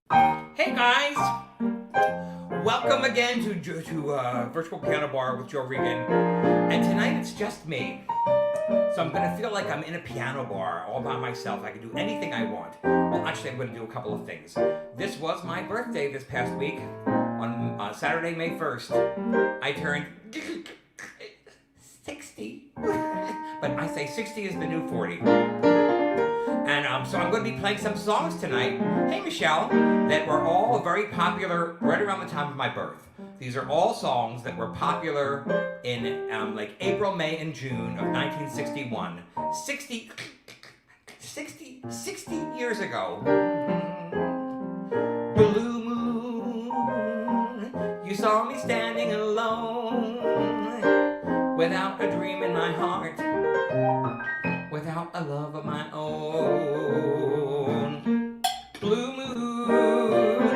Hey guys, welcome again to Virtual Piano Bar with Joe Regan. And tonight it's just me. So I'm gonna feel like I'm in a piano bar all by myself. I can do anything I want. Well, actually, I'm gonna do a couple of things. This was my birthday this past week on Saturday, May 1st. I turned 60. But I say 60 is the new 40. And so I'm going to be playing some songs tonight, hey Michelle, that were all very popular right around the time of my birth. These are all songs that were popular in like April, May, and June of 1961. 60 years ago. Blue moon, you saw me standing alone, without a dream in my heart, without a love of my own. Blue moon,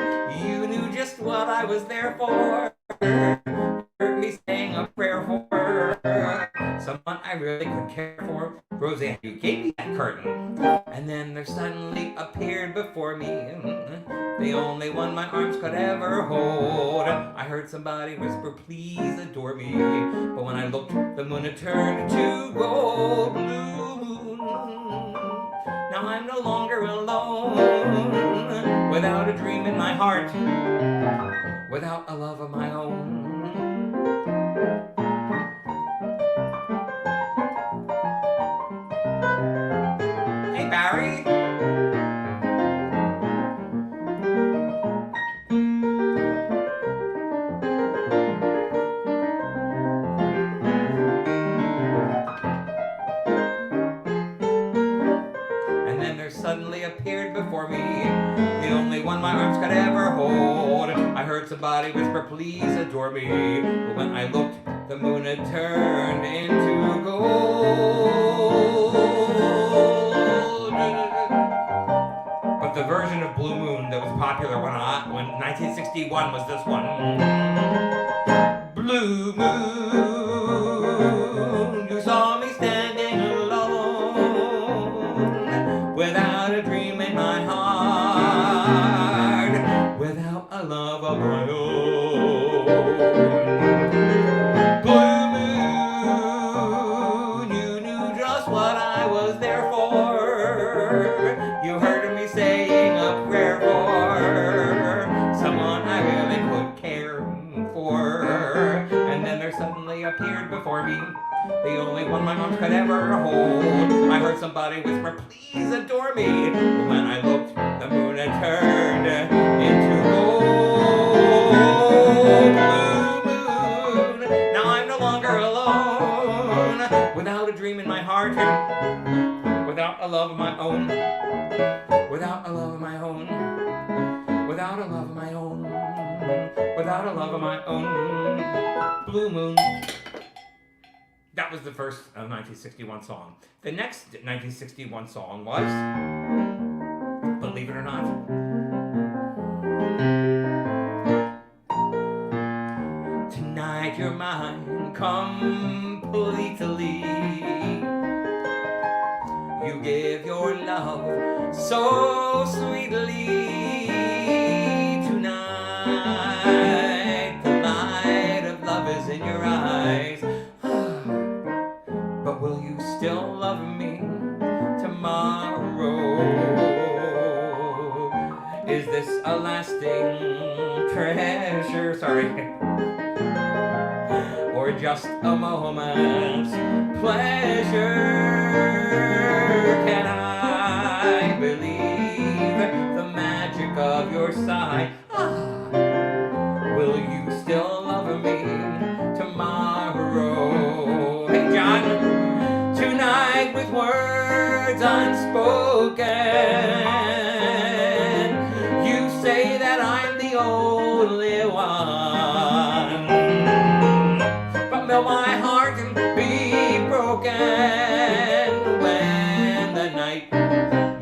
you knew just what I was there for. Heard me saying a prayer for someone I really could care for. Roseanne, you gave me that curtain, and then there suddenly appeared before me the only one my arms could ever hold. I heard somebody whisper, please adore me, but when I looked, the moon had turned to gold. Blue moon, now I'm no longer alone, without a dream in my heart, without a love of my own. Hey Barry. Suddenly appeared before me, the only one my arms could ever hold. I heard somebody whisper, please adore me, but when I looked, the moon had turned into gold. But the version of Blue Moon that was popular when 1961 was this one. Blue moon, you saw me standing alone, without a dream in my heart, without a love of my own. Blue moon, you knew just what I was there for. You heard me saying a prayer for someone I really could care for. And then there suddenly appeared before me the only one my arms could ever hold. I heard somebody whisper, please adore me, but when I looked, the moon had turned into gold. Blue moon, now I'm no longer alone, without a dream in my heart, without a love of my own, without a love of my own, without a love of my own, without a love of my own. Blue moon. That was the first 1961 song. The next 1961 song was, believe it or not, Tonight You're Mine Completely. You give your love so sweetly. Tonight the light of love is in your eyes. But will you still love me tomorrow? Is this a lasting treasure? Sorry. Or just a moment's pleasure? Can I believe the magic of your sigh? Will you still love me tomorrow? Hey John. Tonight with words unspoken, you say that I'm the only one, but will my heart be broken when the night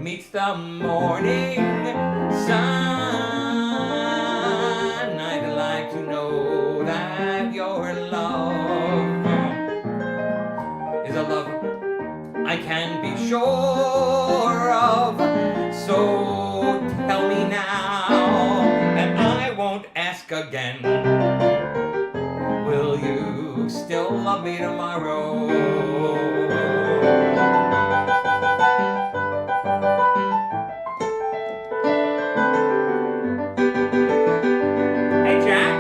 meets the morning sun? I'd like to know that your love is a love I can be sure of. So tell me now, me tomorrow. Hey, Jack.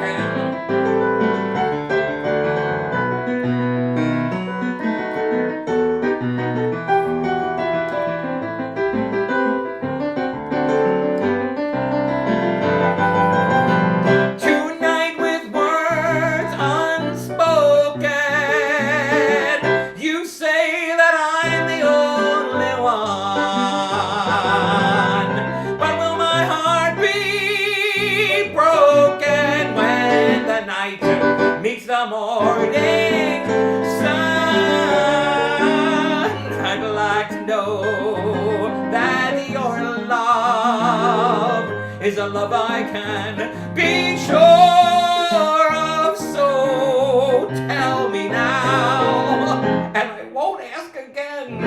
'Is a love I can be sure of, so tell me now, and I won't ask again.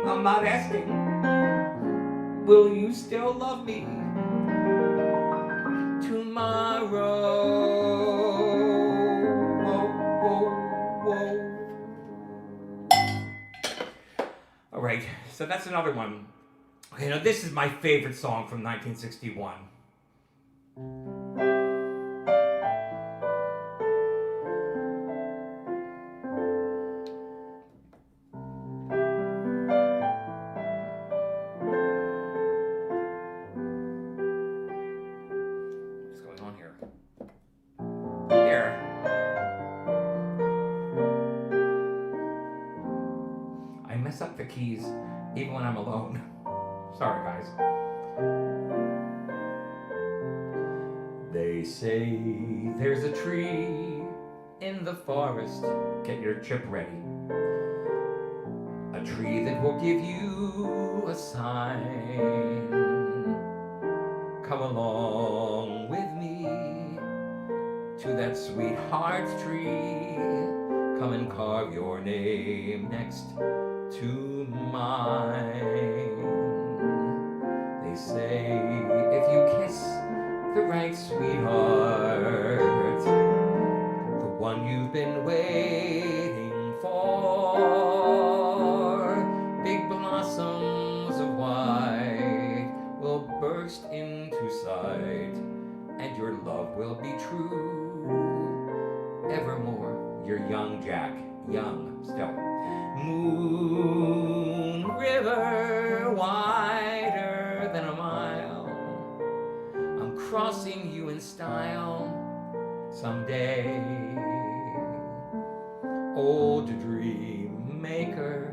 I'm not asking, will you still love me tomorrow? All right, so that's another one. Okay, now this is my favorite song from 1961. What's going on here? Here. I mess up the keys even when I'm alone. Sorry, guys. They say there's a tree in the forest. Get your chip ready. A tree that will give you a sign. Come along with me to that sweetheart tree. Come and carve your name next to mine. They say if you kiss the right sweetheart, the one you've been waiting for, big blossoms of white will burst into sight, and your love will be true evermore. You're young, Jack, young still. Moon river wider than a mile, I'm crossing you in style someday. Old dream maker,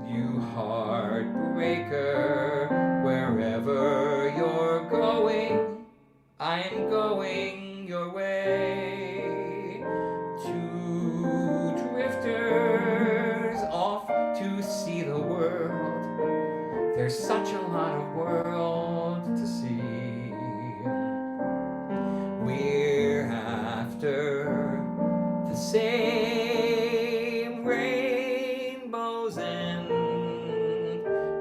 you heartbreaker, wherever you're going, I'm going your way. Two drifters off to see the world. There's such a lot of world to see. We're after the same rainbow's end,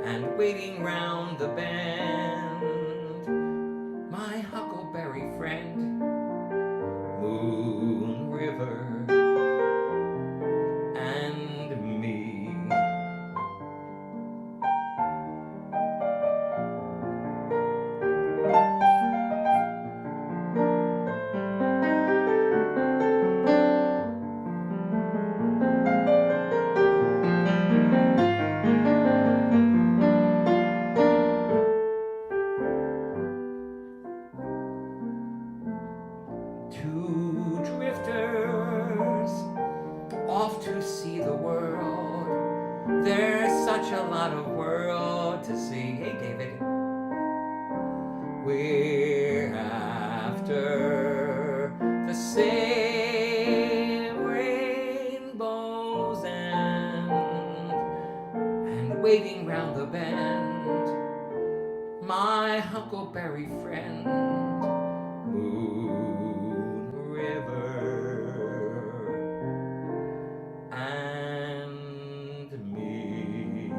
and waiting round the bend, my huckleberry friend, Moon River and me. Two drifters off to see the world. There's such a lot of world to see. Hey, David. We're after the same rainbow's end, and waiting round the bend, my huckleberry friend, Moon River and me.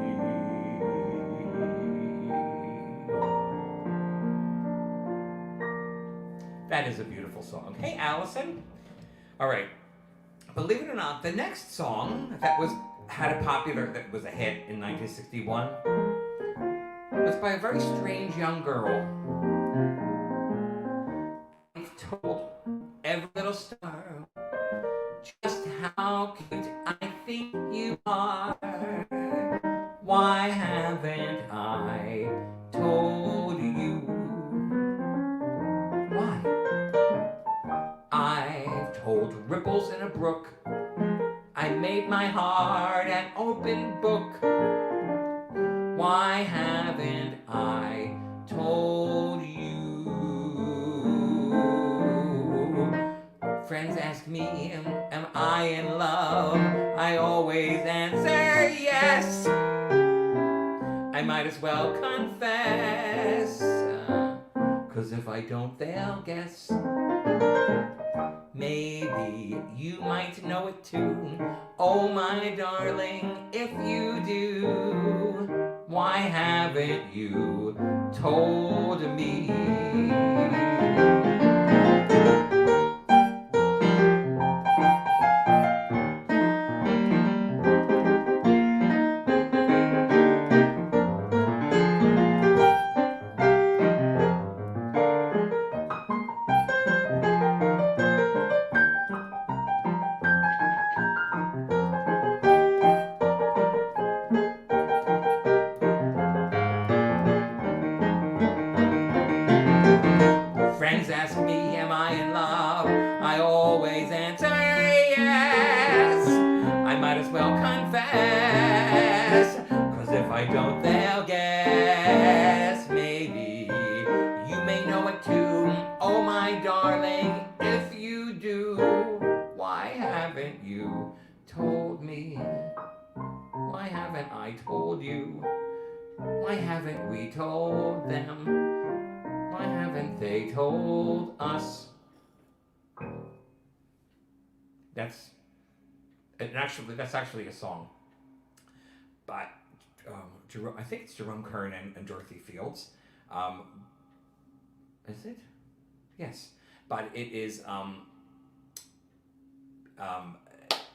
That is a beautiful song. Hey, Allison. All right. Believe it or not, the next song that was a hit in 1961 was by a very strange young girl. I've told every little star just how cute I think you are. Why haven't I told you? Why? I've told ripples in a brook. I made my heart an open book. Why haven't I told you? Friends ask me, am I in love? I always answer yes. I might as well confess, 'cause if I don't, they'll guess. Maybe you might know it too. Oh, my darling, if you do, why haven't you told me? Friends ask me, am I in love? I always answer yes. I might as well confess, 'cause if I don't, they'll guess. Maybe you may know it too. Oh, my darling, if you do, why haven't you told me? Why haven't I told you? Why haven't we told them? Why haven't they told us? That's actually a song by I think it's Jerome Kern and Dorothy Fields. Is it? Yes, but it is.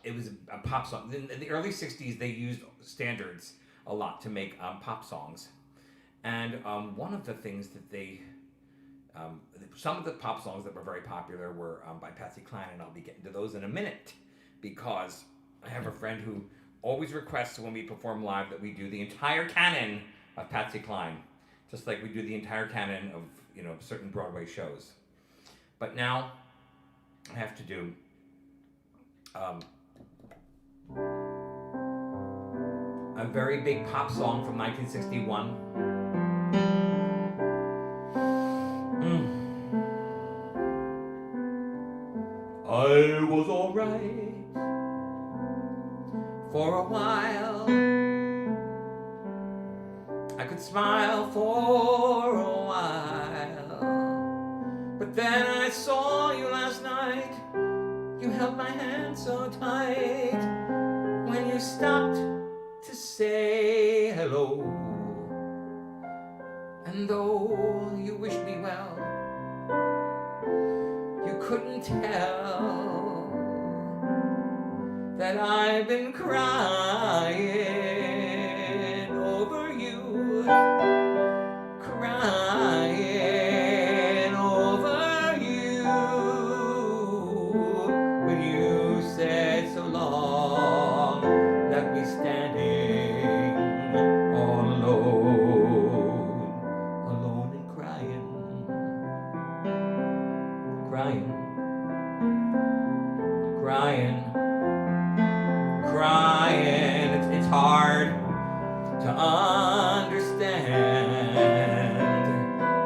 It was a pop song. In the early '60s, they used standards a lot to make pop songs, and one of the things that they some of the pop songs that were very popular were by Patsy Cline, and I'll be getting to those in a minute, because I have a friend who always requests when we perform live that we do the entire canon of Patsy Cline, just like we do the entire canon of certain Broadway shows. But now I have to do a very big pop song from 1961. I was alright for a while. I could smile for a while. But then I saw you last night. You held my hand so tight. When you stopped to say hello. And though you wished me well, you couldn't tell that I've been crying over you, crying over you. When you said so long, left me standing all alone and crying. It's hard to understand,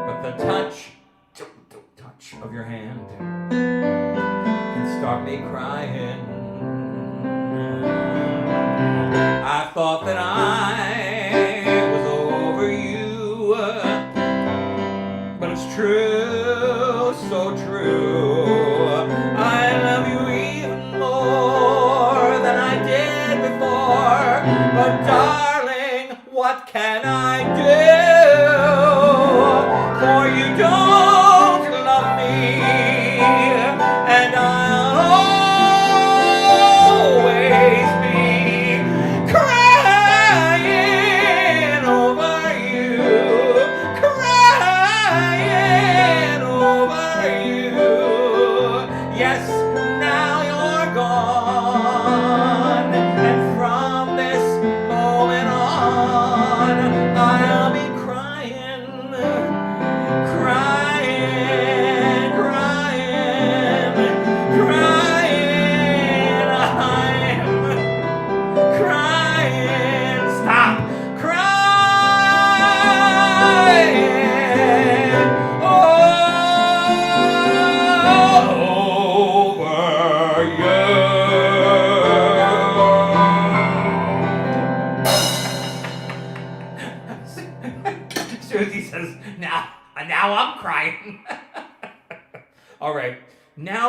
but the touch of your hand can start me crying. I thought that I was over you, but it's true, so true. I love you even more than I did before. But darling, what can I do? For you don't love me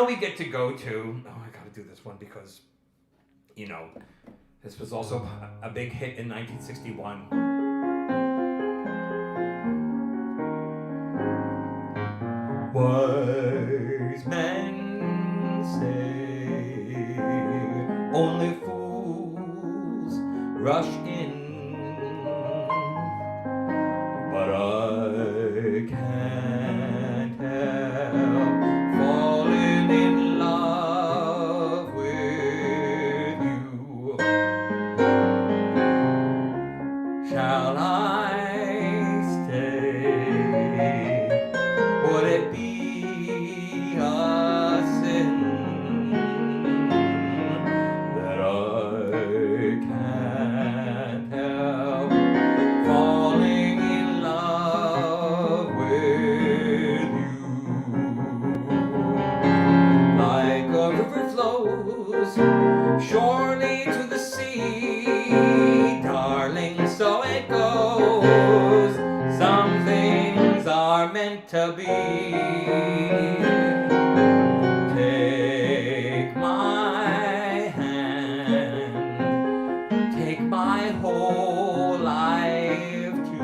now we get to go to, I gotta do this one because, this was also a big hit in 1961. Wise men say only fools rush in, but I can't help falling in love with you. Shall I stay? Would it be a sin that I can't help falling in love with you? Like a river flows surely to the sea, darling, so it goes. Some things are meant to be. Take my hand, take my whole life too,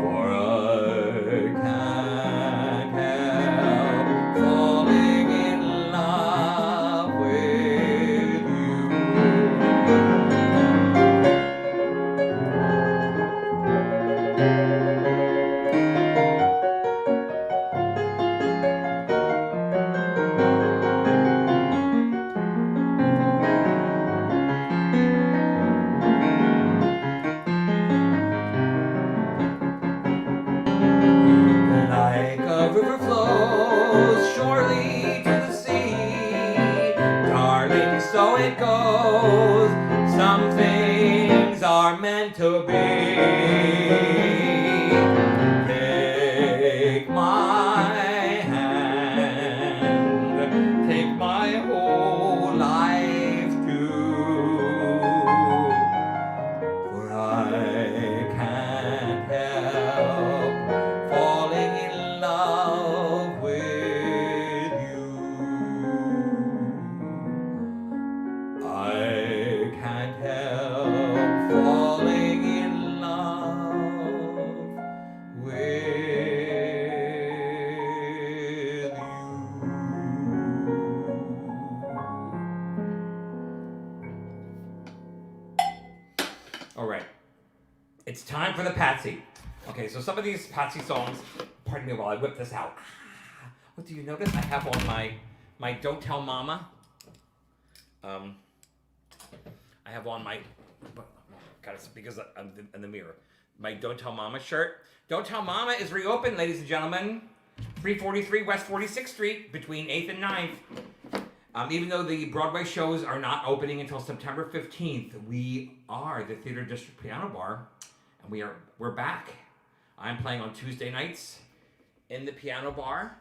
for I can't help falling in love with you. Like a river flows surely to the sea, darling, so it goes. Some things are meant to be. Take my hand, take my whole life too, for I can't help falling in love with you. I can't help falling in love with you. All right. It's time for the Patsy. Okay, so some of these Patsy songs, pardon me while I whip this out. What do you notice? I have on my Don't Tell Mama. I have on my, got it because I'm in the mirror. My Don't Tell Mama shirt. Don't Tell Mama is reopened, ladies and gentlemen. 343 West 46th Street between 8th and 9th. Even though the Broadway shows are not opening until September 15th, we are the Theater District Piano Bar, and we're back. I'm playing on Tuesday nights in the Piano Bar.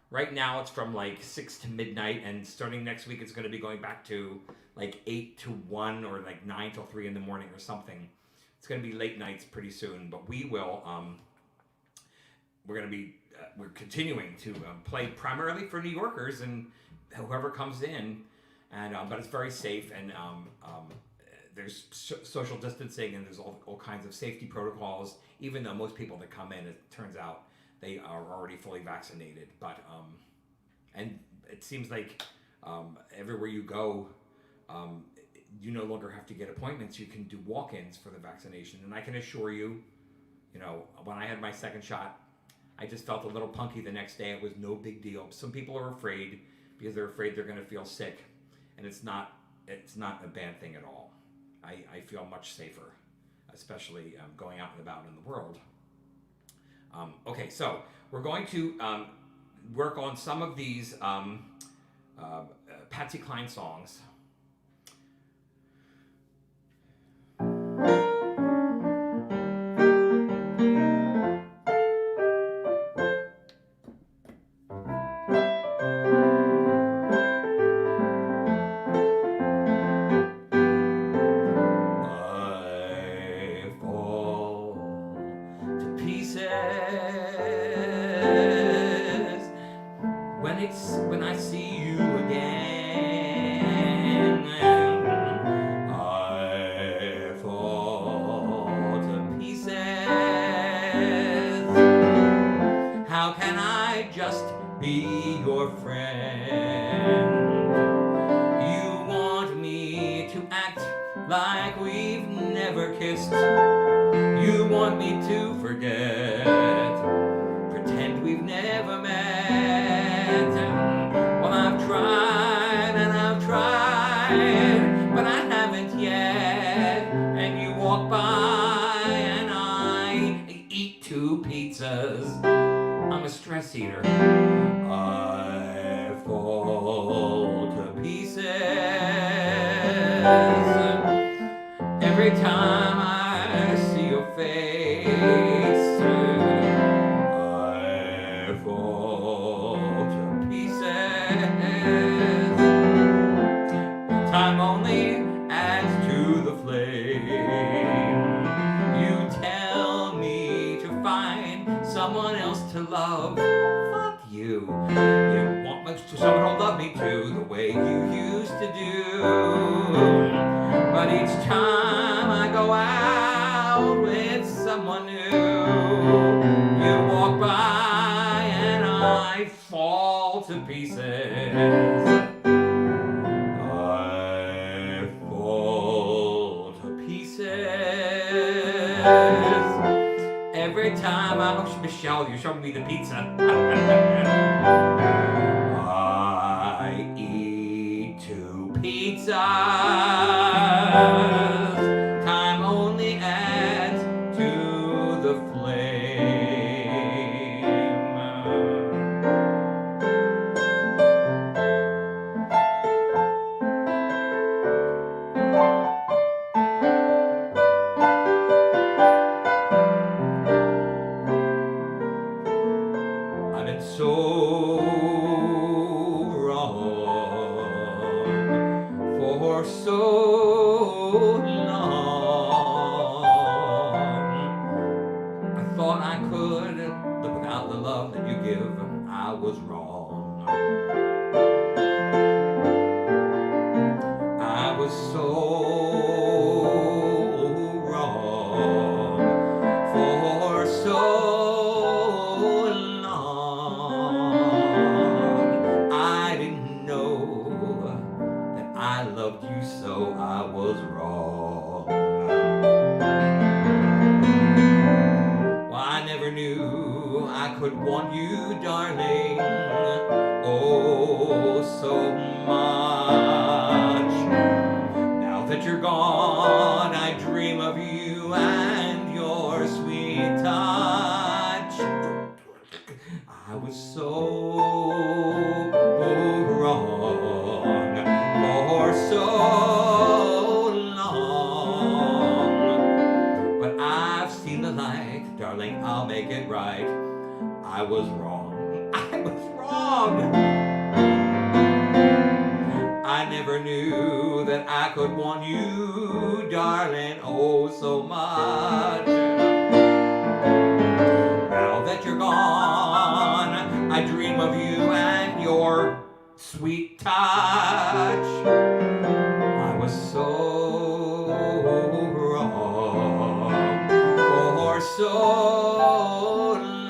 Right now it's from like 6 to midnight, and starting next week it's going to be going back to like 8 to 1 or like 9 till 3 in the morning or something. It's going to be late nights pretty soon, but we will, we're continuing to play primarily for New Yorkers and whoever comes in, and but it's very safe, and there's social distancing, and there's all kinds of safety protocols, even though most people that come in, it turns out they are already fully vaccinated. But and it seems like everywhere you go, you no longer have to get appointments. You can do walk-ins for the vaccination, and I can assure you, when I had my second shot, I just felt a little punky the next day. It was no big deal. Some people are afraid because they're afraid they're going to feel sick, and it's not a bad thing at all. I feel much safer, especially going out and about in the world. Okay, so we're going to work on some of these Patsy Cline songs. like we've never kissed. You want me to forget, pretend we've never met. Well, I've tried and I've tried, but I haven't yet. And you walk by and I eat 2 pizzas. I'm a stress eater. I fall to pieces every time I see your face. I fall to pieces. Time only adds to the flame. You tell me to find someone else to love. Fuck you. You want someone who'll love me too, the way you used to do. But each time I go out with someone new, you walk by and I fall to pieces. I fall to pieces every time I... Oh, Michelle, you're showing me the pizza. I eat 2 pizzas. Time only adds to the flame. I've been so wrong for so long. I thought I could live without the love that you give. I was wrong. I was so wrong for so long. I didn't know that I loved you, so I was wrong. Well, I never knew I could want you, darling, oh so much. Now that you're gone, I dream of you and your sweet touch. I was so wrong for so long. But I've seen the light, darling, I'll make it right. I was wrong. I was wrong. I never knew that I could want you, darling, oh so much. Now that you're gone, I dream of you and your sweet touch. I was so wrong for so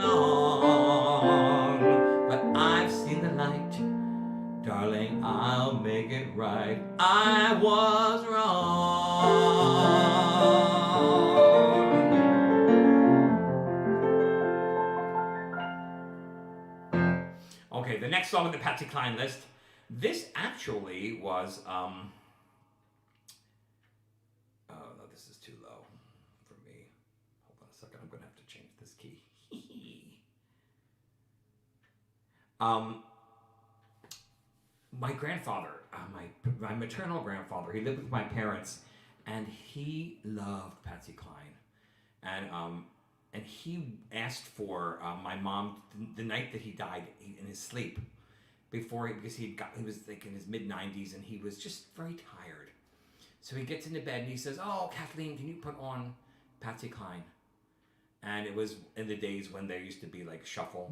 long, but I've seen the light, darling, I'll make it right. I was wrong. Okay, the next song on the Patsy Cline list. This actually was, oh no, this is too low for me. Hold on a second, I'm gonna have to change this key. My grandfather, my maternal grandfather, he lived with my parents, and he loved Patsy Cline, and he asked for my mom the night that he died in his sleep, because he was like in his mid-90s and he was just very tired. So he gets into bed and he says, "Oh, Kathleen, can you put on Patsy Cline?" And it was in the days when there used to be like shuffle,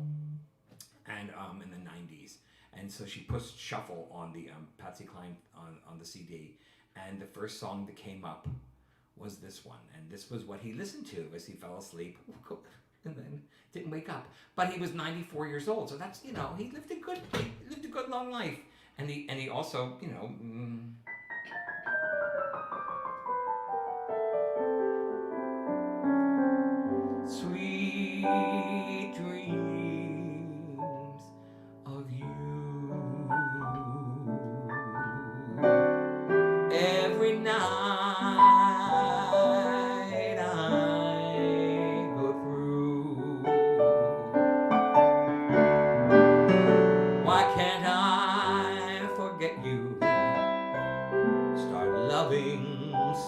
and in the 90s. And so she pushed shuffle on the Patsy Cline on the CD, and the first song that came up was this one, and this was what he listened to as he fell asleep, and then didn't wake up. But he was 94 years old, so that's, he lived a good long life, and he also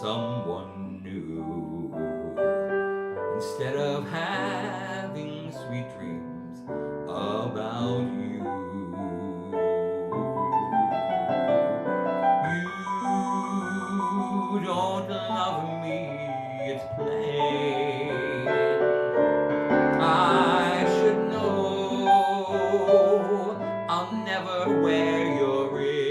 someone new. Instead of having sweet dreams about you. You don't love me, it's plain. I should know I'll never wear your ring.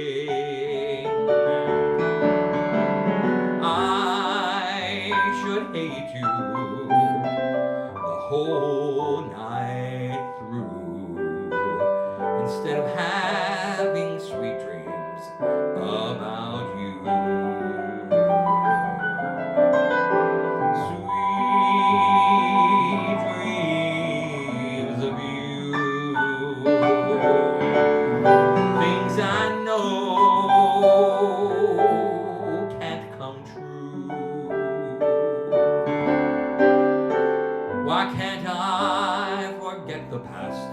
I should hate you the whole night through. Instead of having sweet dreams about you. Sweet dreams of you. Things I know can't come true. Why can't I forget the past?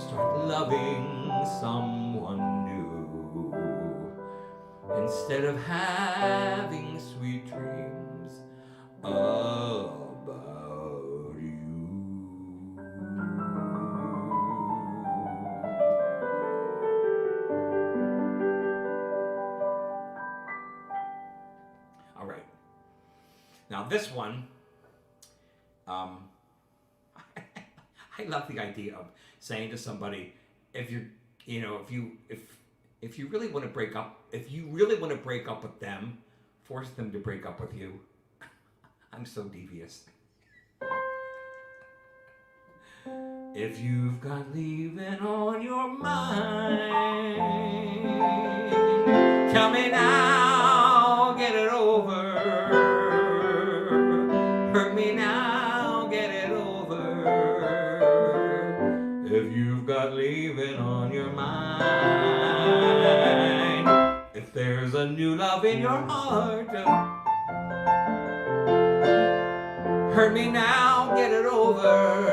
Start loving someone new. Instead of having sweet dreams about you. All right. Now this one, I love the idea of saying to somebody, if you really want to break up, if you really want to break up with them, force them to break up with you. I'm so devious. If you've got leaving on your mind, tell me now, get it over. Hurt me now, get it over. If you've got leaving on your mind, if there's a new love in your heart, hurt me now, get it over.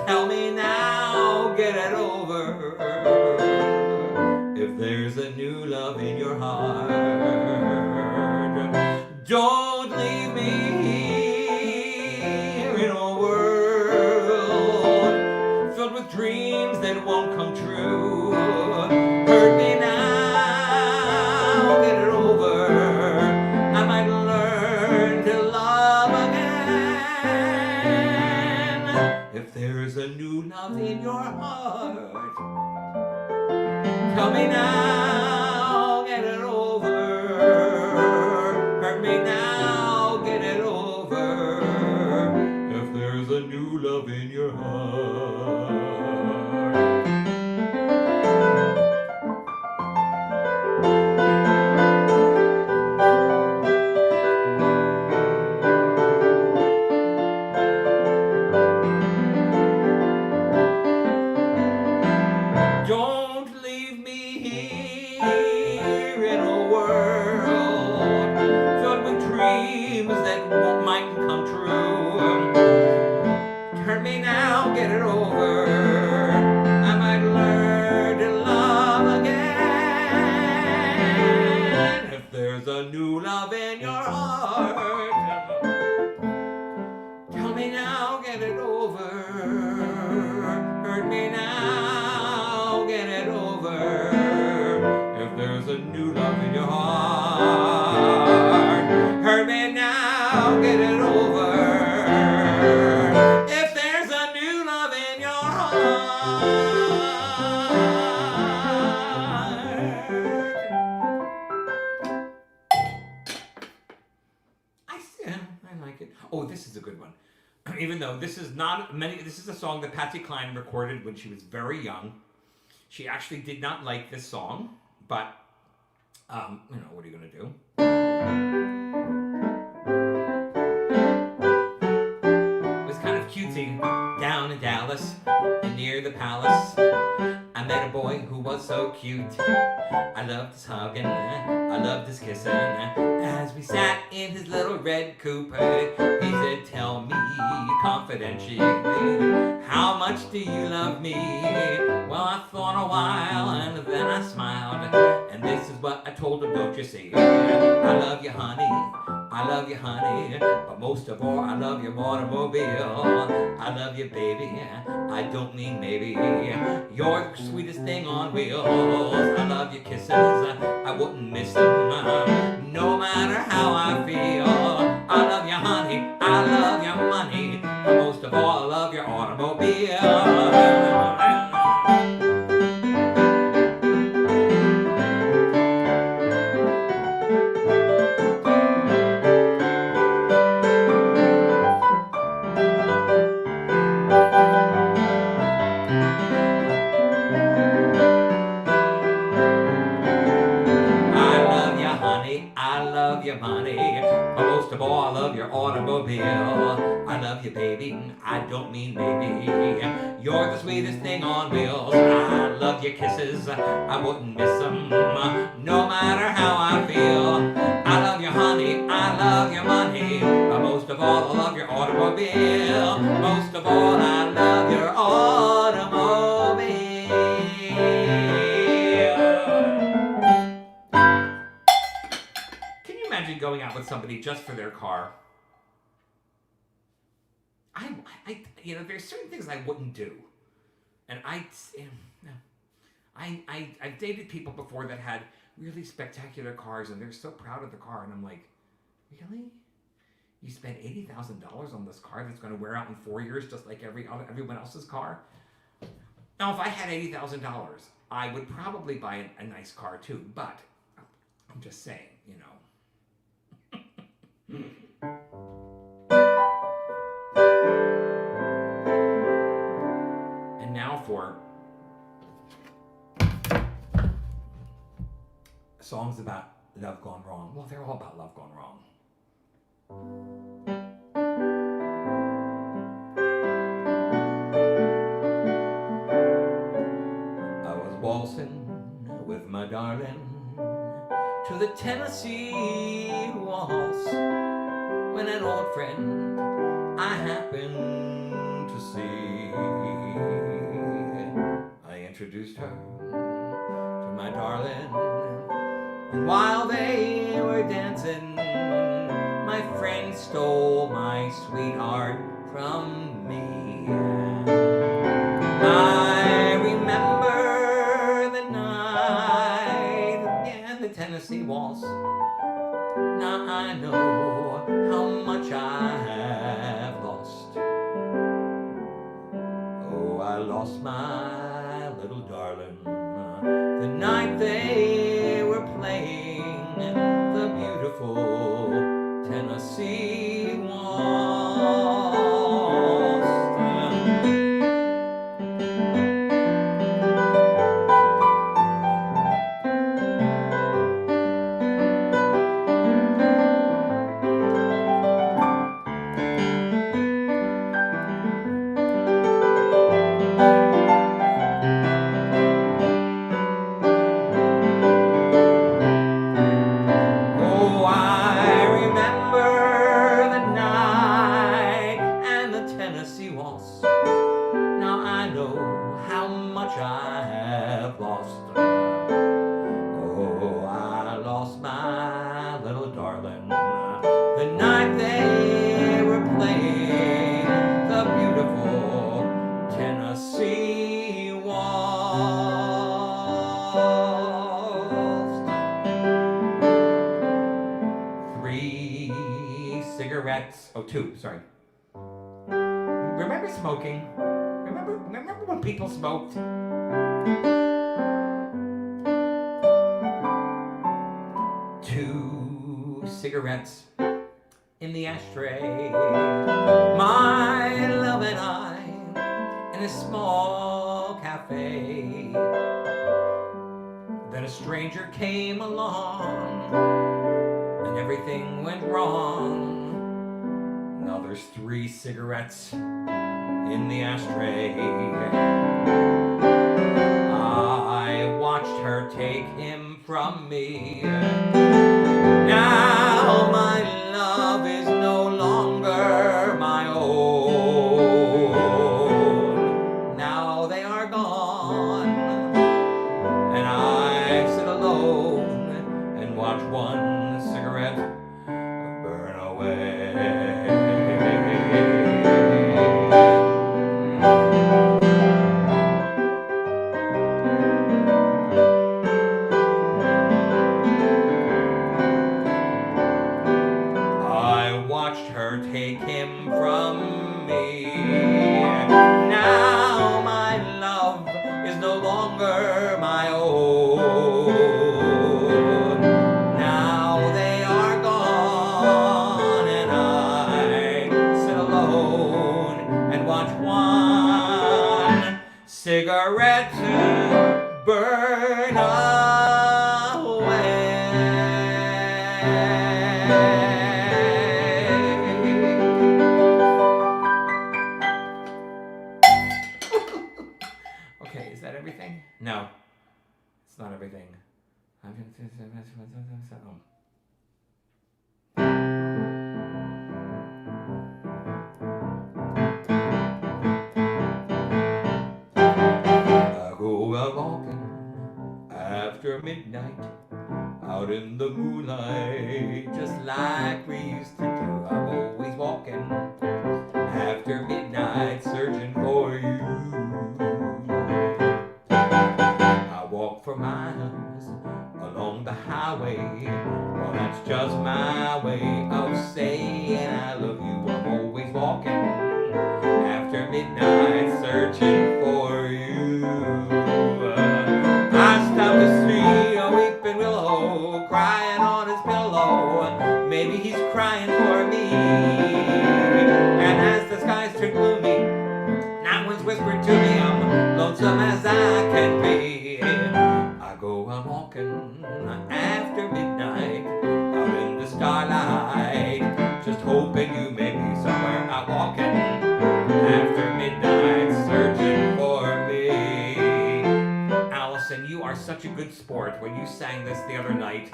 Tell me now, get it over. If there's a new love in your heart, don't leave me here in a world filled with dreams that won't come true. Hurt me now, get it over. I might learn to love again. If there's a new love in your heart, tell me now, get it over. Hurt me now, get it over. If there's a new love in your heart. Don't leave me here in a world filled with dreams that mightn't come true. Hurt me now, get it over. I might learn to love again. If there's a new love in your heart, tell me now, get it over. Hurt me now, get it over. If there's a new love in your heart, hurt me now, get it over. If there's a new love in your heart. I like it. Oh, this is a good one. Even though this is a song that Patsy Cline recorded when she was very young. She actually did not like this song, but what are you gonna do? It was kind of cutesy. Down in Dallas, near the palace, I met a boy who was so cute. I loved his hugging, I loved his kissing. As we sat in his little red coupe, he said, tell me confidentially, how much do you love me? Well, I thought a while and then I smiled, and this is what I told him, don't you see? I love you, honey. I love you, honey. But most of all, I love your automobile. I love you, baby. I don't mean maybe. You're the sweetest thing on wheels. I love your kisses. I wouldn't miss them. No matter how I feel. I love you, honey. I love your money. But most of all, I love your automobile. Money, but most of all, I love your automobile. I love you, baby. I don't mean maybe. You're the sweetest thing on wheels. I love your kisses. I wouldn't miss them. No matter how I feel. I love you, honey. I love your money. But most of all, I love your automobile. Most of all, I love your automobile. Imagine going out with somebody just for their car. There's certain things I wouldn't do, and I've dated people before that had really spectacular cars, and they're so proud of the car, and I'm like, really? You spent $80,000 on this car that's going to wear out in 4 years, just like everyone else's car? Now, if I had $80,000, I would probably buy a nice car too. But I'm just saying, And now for songs about love gone wrong. Well, they're all about love gone wrong. I was waltzing with my darling to the Tennessee waltz when an old friend I happened to see. I introduced her to my darling, and while they were dancing, my friend stole my sweetheart from me. I remember the night, again the Tennessee waltz. Now I know how much I have lost. Oh, I lost my little darling the night they were playing the beautiful Tennessee waltz. Two, sorry. Remember smoking? Remember when people smoked? 2 cigarettes in the ashtray. My love and I in a small cafe. Then a stranger came along and everything went wrong. Now there's 3 cigarettes in the ashtray. I watched her take him from me. Now my love is no longer my own. Now they are gone, and I sit alone I go out walking after midnight, out in the moonlight, just like we used to do. I'm always walking after midnight, searching for you. I walk for miles along the highway, well, that's just my way of saying I love you. I'm always walking after midnight, searching for you. I stop to see a weeping willow crying on his pillow. Maybe he's crying for me. And as the skies turn gloomy, night winds whisper to me, I'm lonesome as I can be. I go on walking after midnight, out in the starlight, just hoping you may be somewhere out walking after midnight, searching for me. Allison, you are such a good sport. When you sang this the other night,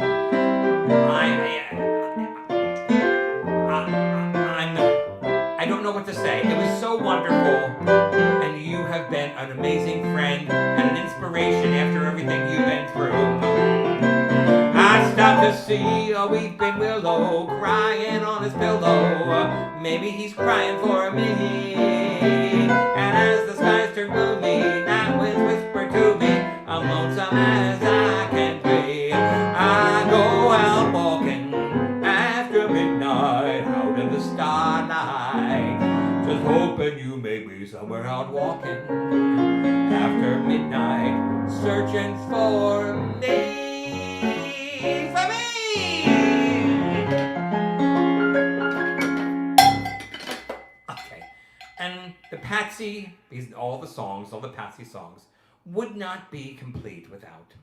I don't know what to say. It was so wonderful, and you have been an amazing friend and an inspiration after everything you've been through. I stopped to see a weeping willow crying on his pillow. Maybe he's crying for me. And as the skies turn gloomy, night winds whisper to me, I'm lonesome as I can be. I go out walking after midnight, out in the starlight, just hoping you may be somewhere out walking after midnight, searching for me. For me! Okay. And the Patsy, these all the Patsy songs, would not be complete without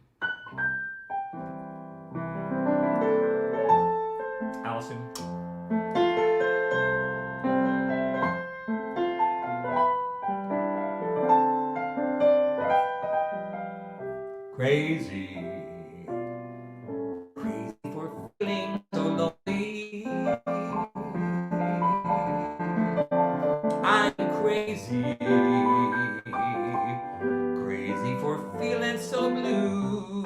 Allison. Crazy, crazy for feeling so lonely. I'm crazy, crazy for feeling so blue.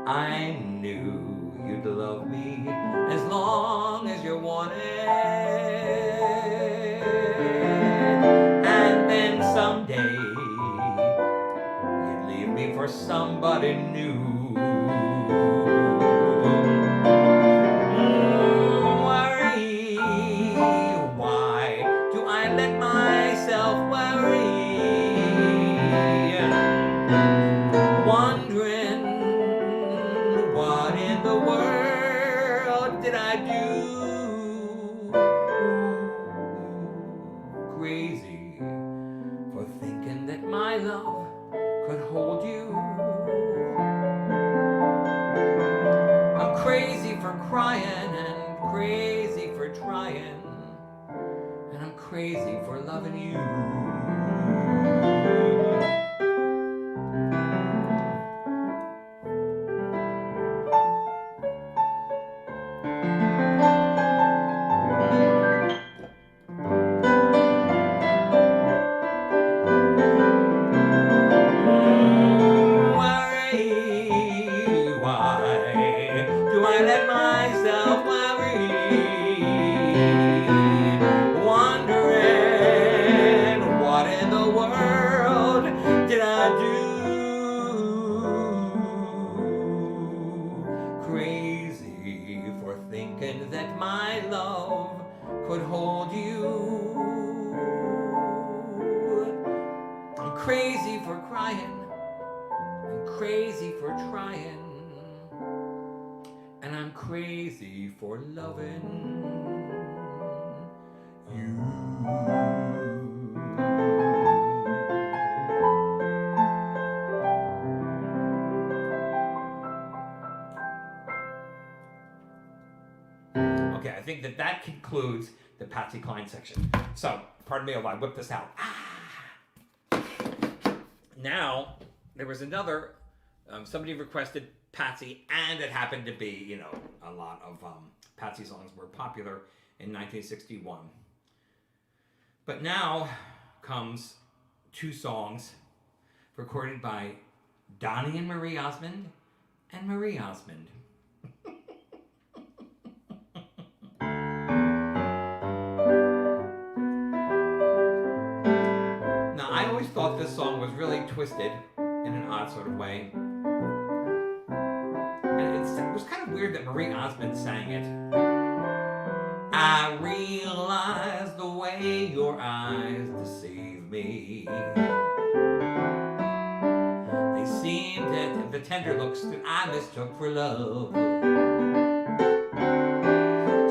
I knew you'd love me as long as you wanted. Someday you'd leave me for somebody new. Worry, why do I let myself worry? Wondering what in the world did I do? Crazy for thinking that my love could hold you. I'm crazy for crying and crazy for trying, and I'm crazy for loving you. Crazy for loving you. Okay, I think that concludes the Patsy Cline section. So, pardon me if I whip this out. Now, there was another, somebody requested Patsy, and it happened to be, you know, a lot of Patsy songs were popular in 1961. But now comes two songs recorded by Donny and Marie Osmond and Marie Osmond. Now, I always thought this song was really twisted in an odd sort of way. And it was kind of weird that Marie Osmond sang it. I realize the way your eyes deceive me. They seemed at the tender looks that I mistook for love.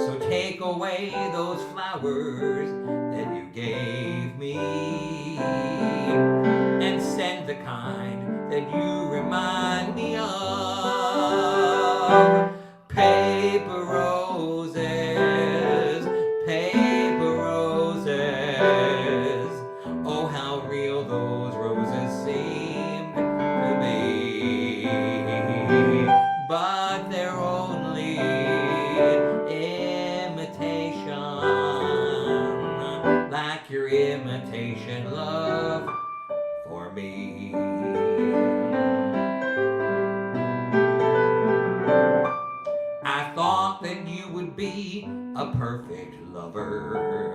So take away those flowers that you gave me, and send the kind that you remind me of. Paper roses, paper roses. Oh, how real those roses seemed to be. But they're only imitation, like your imitation love for me. I thought that you would be a perfect lover.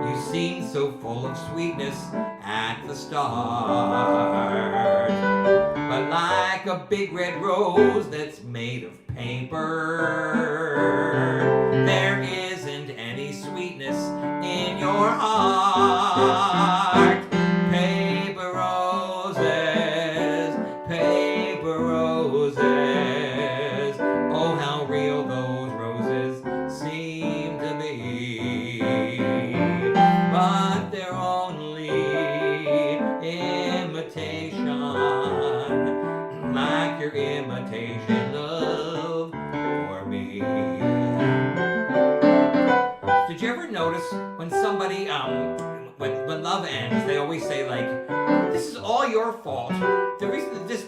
You seemed so full of sweetness at the start, but like a big red rose that's made of paper, there isn't any sweetness in your heart. Paper roses, paper roses. Oh, how real those roses seem to be. But they're only imitation, like your imitation love for me. Did you ever notice when somebody, when love ends, they always say, like, this is all your fault. The reason that this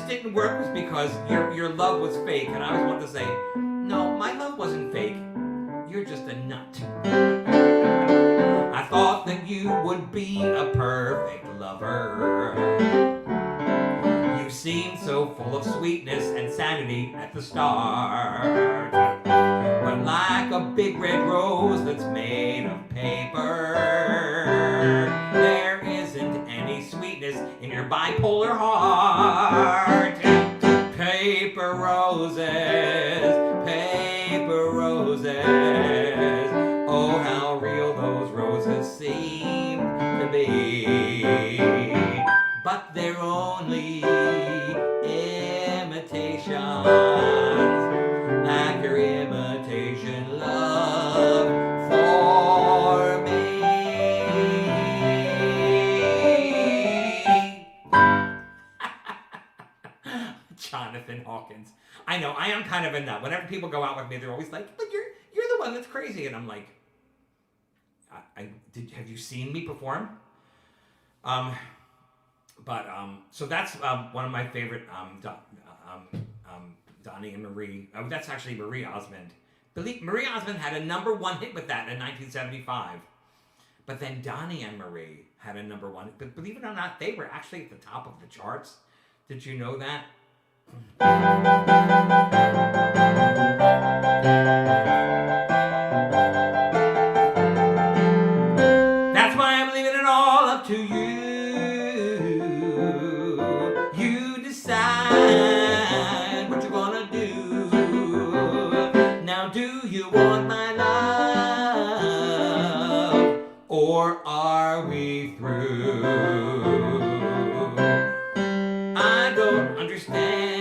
didn't work was because your love was fake. And I always wanted to say, no, my love wasn't fake. You're just a nut. I thought that you would be a perfect lover. You seemed so full of sweetness and sanity at the start, but like a big red rose that's made of paper, there isn't any sweetness in your bipolar heart. Paper roses, paper roses. Oh, how real those roses seem to be. But they're only imitations, like your imitation love for me. Jonathan Hawkins. I know, I am kind of a nut. Whenever people go out with me, they're always like, but you're the one that's crazy. And I'm like, have you seen me perform? So that's one of my favorite Donny and Marie. That's actually Marie Osmond. Marie Osmond had a #1 hit with that in 1975. But then Donny and Marie had a #1. But believe it or not, they were actually at the top of the charts. Did you know that? That's why I'm leaving it all up to you. You decide what you're gonna do. Now, do you want my love, or are we through? I don't understand.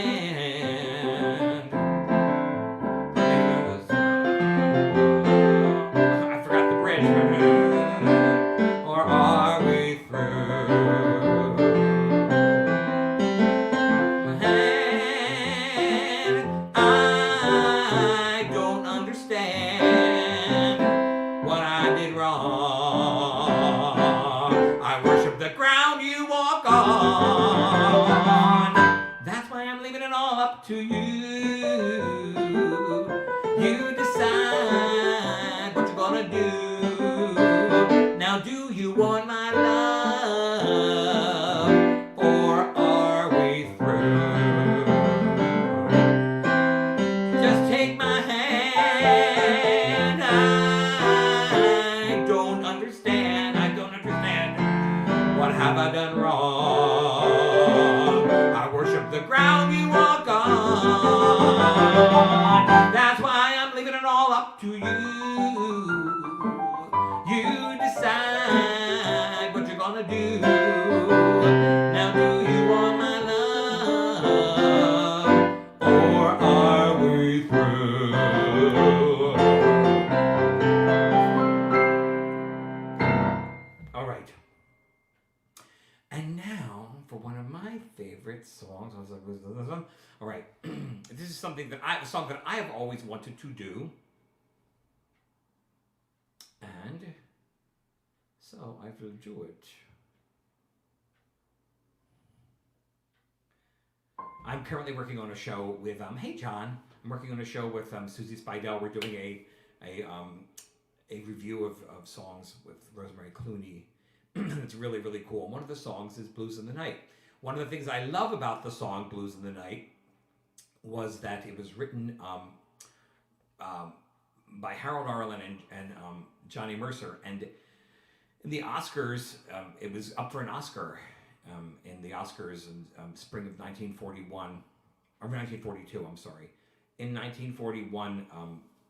you walk on. That's why I'm leaving it all up to you. You decide what you're gonna do. Now do you want my love, or are we through? Just take my hand. I don't understand. What have I done wrong? I worship the ground you walk on. That's why I'm leaving it all up to you. You decide what you're gonna do. Now do you want my love, or are we through? All right. And now for one of my favorite songs. All right, this is a song that I have always wanted to do, and so I will do it. I'm currently working on a show with hey John. I'm working on a show with Susie Spidell. We're doing a review of songs with Rosemary Clooney. It's really, really cool. One of the songs is Blues in the Night. One of the things I love about the song Blues in the Night was that it was written by Harold Arlen and Johnny Mercer. And in the Oscars, it was up for an Oscar in the Oscars in spring of 1941, or 1942, I'm sorry. In 1941,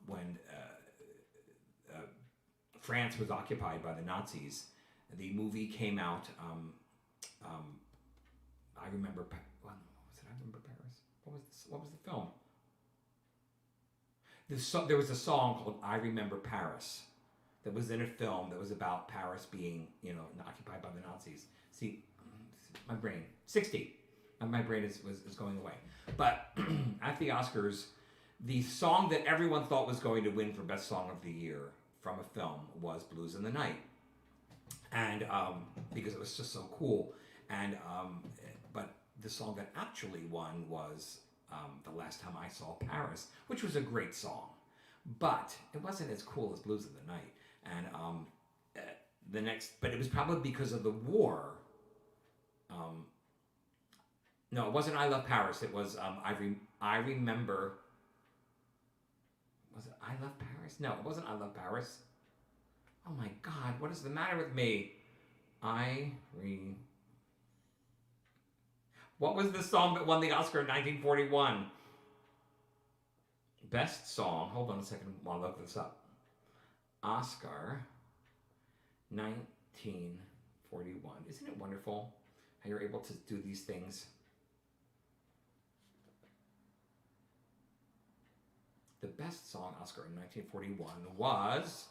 when France was occupied by the Nazis, the movie came out. I remember. What was it? I remember Paris. What was the film? There was a song called "I Remember Paris" that was in a film that was about Paris being, occupied by the Nazis. See, my brain 60. My brain is going away. But at the Oscars, the song that everyone thought was going to win for Best Song of the Year from a film was "Blues in the Night." And because it was just so cool, and but the song that actually won was "The Last Time I Saw Paris," which was a great song, but it wasn't as cool as "Blues in the Night." And but it was probably because of the war. No, it wasn't "I Love Paris." It was I remember. Was it "I Love Paris"? No, it wasn't "I Love Paris." Oh my God, what is the matter with me? What was the song that won the Oscar in 1941? Best song. Hold on a second while I look this up. Oscar 1941. Isn't it wonderful how you're able to do these things? The best song Oscar in 1941 was...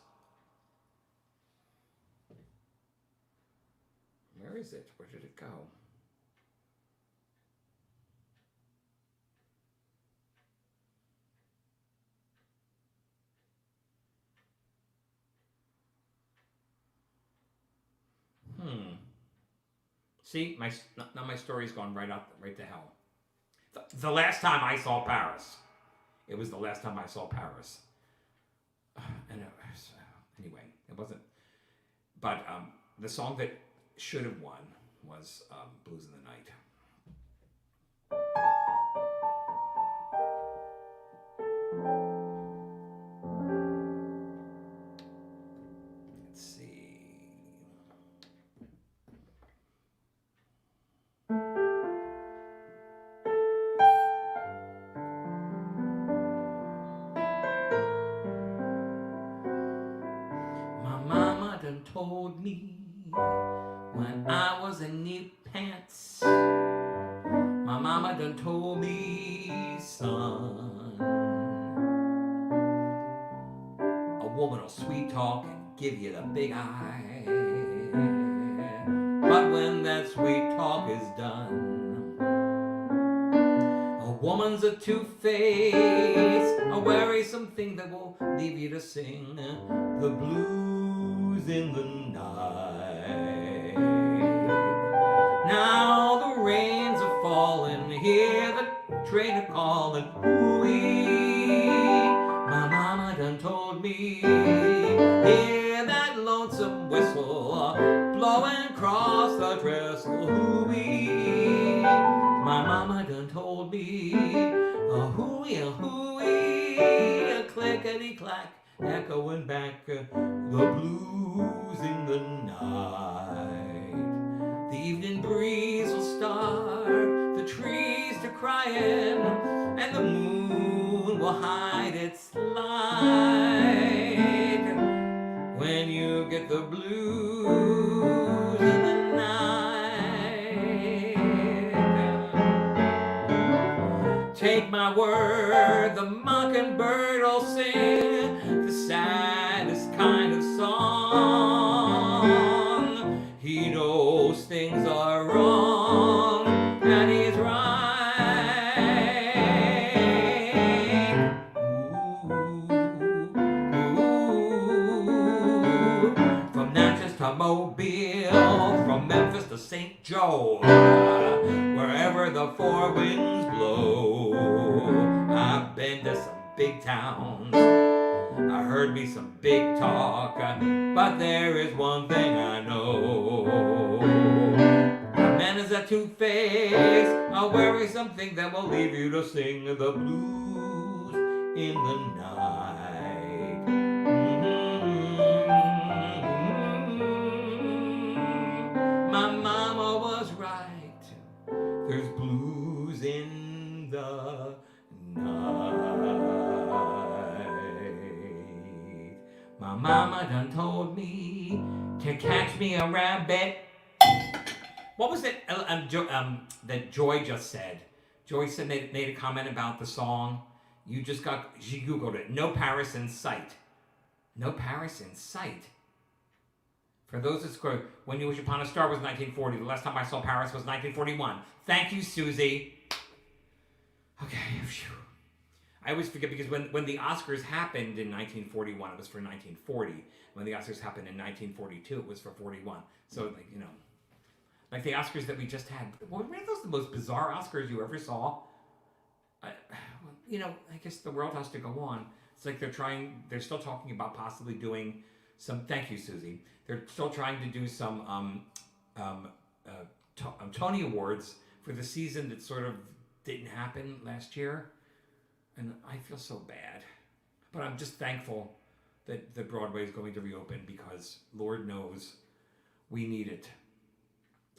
Where is it? Where did it go? See, now my story's gone right to hell. The last time I saw Paris. It was the last time I saw Paris. And anyway, it wasn't. But the song that should have won was "Blues in the Night." Let's see. My mama done told me when I was in new pants. My mama done told me, son, a woman will sweet talk and give you the big eye, but when that sweet talk is done, a woman's a two-faced, a wearisome thing that will leave you to sing the blues in the night. Now the rains have fallen, hear the train a-calling, ooh-wee. My mama done told me, hear that lonesome whistle blowing across the trestle, ooh-wee. My mama done told me, a-hooey, a clickety-clack, echoing back the blues in the night. The evening breeze will start the trees to crying, and the moon will hide its light. When you get the blues in the night, take my word, the mockingbird will sing the saddest kind of song. He knows things are wrong, and he's right. Ooh, from Natchez to Mobile, from Memphis to St. Joe, wherever the four winds blow, I've been to some big towns, I heard me some big talk, but there is one thing I know. A man is a two-faced, a wearisome thing that will leave you to sing the blues in the night. My mama was right, there's blues in the night. My mama done told me to catch me a rabbit. What was it that Joy just said? Joy said made a comment about the song. She Googled it. No Paris in sight. No Paris in sight. For those that score, When You Wish Upon a Star was 1940. The last time I saw Paris was 1941. Thank you, Susie. Okay, phew. I always forget because when the Oscars happened in 1941, it was for 1940. When the Oscars happened in 1942, it was for 41. So, like the Oscars that we just had. Were those the most bizarre Oscars you ever saw? I guess the world has to go on. It's like they're still talking about possibly doing some, thank you, Susie. They're still trying to do some Tony Awards for the season that sort of didn't happen last year. And I feel so bad. But I'm just thankful that Broadway is going to reopen because Lord knows we need it.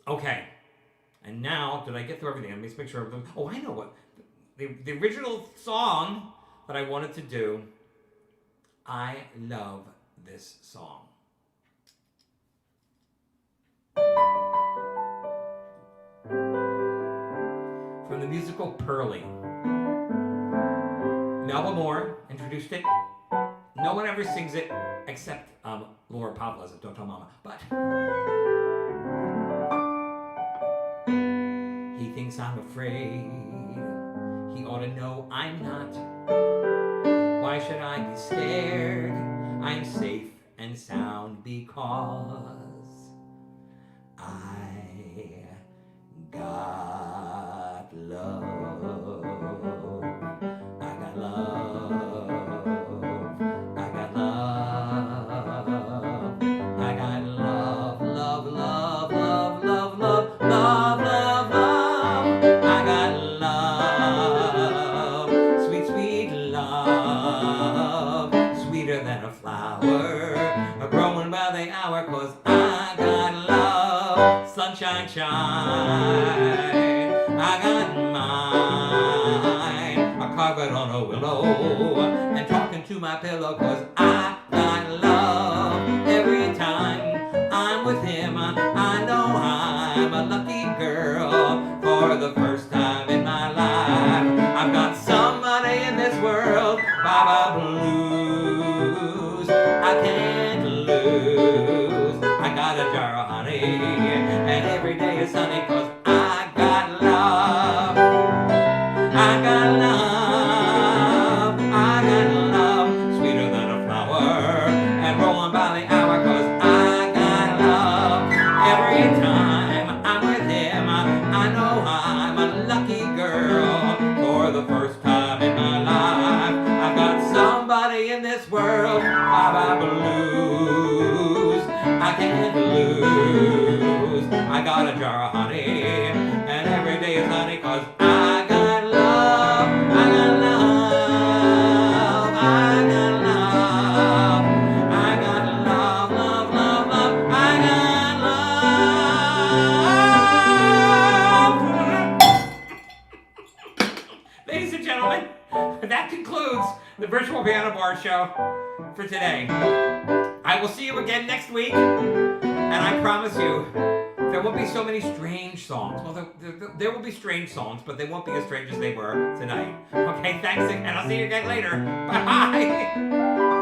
Okay. And now, did I get through everything? Let me just make sure everything. Oh, I know what. The original song that I wanted to do, I love this song. From the musical Pearlie. Melba Moore introduced it. No one ever sings it except Laura Pavlas at Don't Tell Mama. But he thinks I'm afraid. He ought to know I'm not. Why should I be scared? I'm safe and sound because I got love. I got love. I got love. I got love, love, love, love, love, love, love, love, love. I got love. Sweet, sweet love. Sweeter than a flower. Growing by the hour, 'cause I got love. Sunshine, shine. I got mine. I carve it on a willow and talking to my pillow, 'cause I got love. Every time I'm with him, I know I'm a lucky girl. For the first time in my life, I've got somebody in this world. Baba blues, I can't lose. I got a jar of honey, and every day is sunny, 'cause I got love. I got love. I got love. Sweeter than a flower, and rolling by the hour, 'cause I got love. Every time I'm with him, a lucky girl. For the first time in my life, I've got somebody in this world. Bye-bye blues, I can't lose. I got a jar of honey, and every day is honey, 'cause I got love, I got love, I got love, I got love, love, love, love, I got love. Ladies and gentlemen, that concludes the Virtual Piano Bar Show for today. I will see you again next week, and I promise you, there won't be so many strange songs. Well, there will be strange songs, but they won't be as strange as they were tonight. Okay, thanks, and I'll see you again later. Bye!